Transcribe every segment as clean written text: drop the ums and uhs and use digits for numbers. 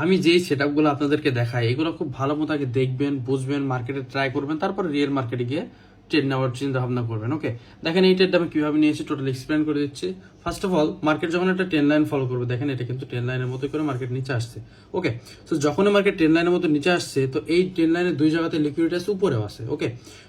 আমি যেই সেটআপগুলো আপনাদেরকে দেখাই এগুলো খুব ভালো মতো আগে দেখবেন, বুঝবেন, মার্কেটে ট্রাই করবেন, তারপরে রিয়েল মার্কেটে গিয়ে ট্রেড নেওয়ার চিন্তা ভাবনা করবেন। ওকে, দেখেন এই ট্রেডটা আমি কিভাবে নিয়েছি টোটাল এক্সপ্লেন করে দিচ্ছি। ফার্স্ট অফ অল, মার্কেট যখন একটা ট্রেন লাইন ফলো করবে, দেখেন এটা কিন্তু ট্রেন লাইনের মতো করে মার্কেট নিচে আসছে। ওকে, তো যখনই মার্কেট ট্রেন লাইনের মতো নিচে আসছে, তো এই ট্রেন লাইনের দুই জায়গাতে লিকুইডিটি আছে, উপরেও আছে। ওকে,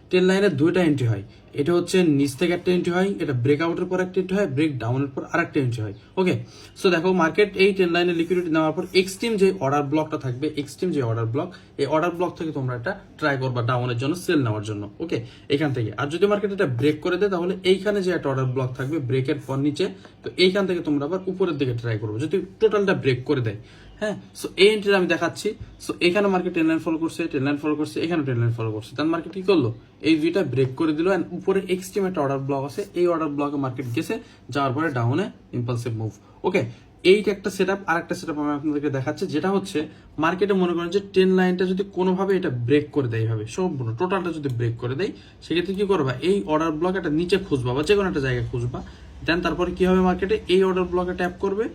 ট্রেন লাইনের দুইটা এন্ট্রি হয়, এটা হচ্ছে নিচ থেকে একটা এন্ট্রি হয়, এটা ব্রেকআউটের পর একটা এন্ট্রি হয়, ব্রেক ডাউনের পর আরেকটা এন্ট্রি হয়। ওকে, সো দেখো মার্কেট এই ট্রেন লাইনের লিকুইডিটি নেওয়ার পর এক্সট্রিম যে অর্ডার ব্লকটা থাকবে, এক্সট্রিম যে অর্ডার ব্লক, এই অর্ডার ব্লক থেকে তোমরা এটা ট্রাই করবা ডাউনের জন্য, সেল নেওয়ার জন্য। ওকে, এখান থেকে। আর যদি মার্কেট এটা ব্রেক করে দেয়, তাহলে এইখানে যে একটা অর্ডার ব্লক থাকবে ব্রেকের পর নিচে, তো এইখান থেকে তোমরা আবার উপরের দিকে ট্রাই করবো যদি টোটালটা ব্রেক করে দেয়। হ্যাঁ, সো এই এন্ট্রি আমি দেখাচ্ছি। সো এখানে মার্কেট ট্রেন লাইন ফলো করছে, ট্রেন লাইন ফলো করছে, এখানে ট্রেন লাইন ফলো করছে, তাহলে মার্কেট কি করলো, এই দুইটা ব্রেক করে দিল, এন্ড উপরে এক্সট্রিম একটা অর্ডার ব্লক আছে, এই অর্ডার ব্লকে মার্কেট গেছে, যাওয়ার পরে ডাউনে ইম্পালসিভ মুভ। ওকে, এইটা একটা সেটআপ। আর একটা সেটআপ আমি আপনাদেরকে দেখাচ্ছি, যেটা হচ্ছে মার্কেটে মনে করেন যে ট্রেন লাইনটা যদি কোনোভাবে এটা ব্রেক করে দেয়, এইভাবে সম্পূর্ণ টোটালটা যদি ব্রেক করে দেয়, সেক্ষেত্রে কি করবা, এই অর্ডার ব্লক একটা নিচে খুঁজবা বা যে কোনো একটা জায়গায় খুঁজবা, দেন তারপরে কি হবে, মার্কেটে এই অর্ডার ব্লকে ট্যাপ করবে,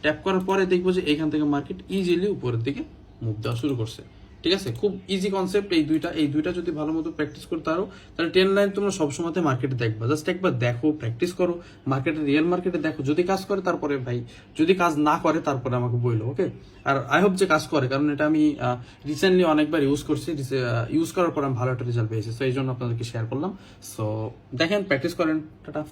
ট্যাপ করার পরে দেখবো যে এখান থেকে মার্কেট ইজিলি উপরের দিকে মুভ দেওয়া শুরু করছে। ঠিক আছে, খুব ইজি কনসেপ্ট। এই দুইটা যদি ভালো মতো প্র্যাকটিস করতে পারো, তাহলে ট্রেন লাইন তোমরা সবসময় মার্কেটে দেখবা, জাস্ট একবার দেখো, প্র্যাকটিস করো, মার্কেটে রিয়েল মার্কেটে দেখো, যদি কাজ করে তারপরে ভাই, যদি কাজ না করে তারপরে আমাকে বললো। ওকে, আর আই হোপ যে কাজ করে, কারণ এটা আমি রিসেন্টলি অনেকবার ইউজ করছি, ইউজ করার পর আমি ভালো একটা রেজাল্ট পেয়েছি, সো এই জন্য আপনাদেরকে শেয়ার করলাম। সো দেখেন, প্র্যাকটিস করেন। টাটা।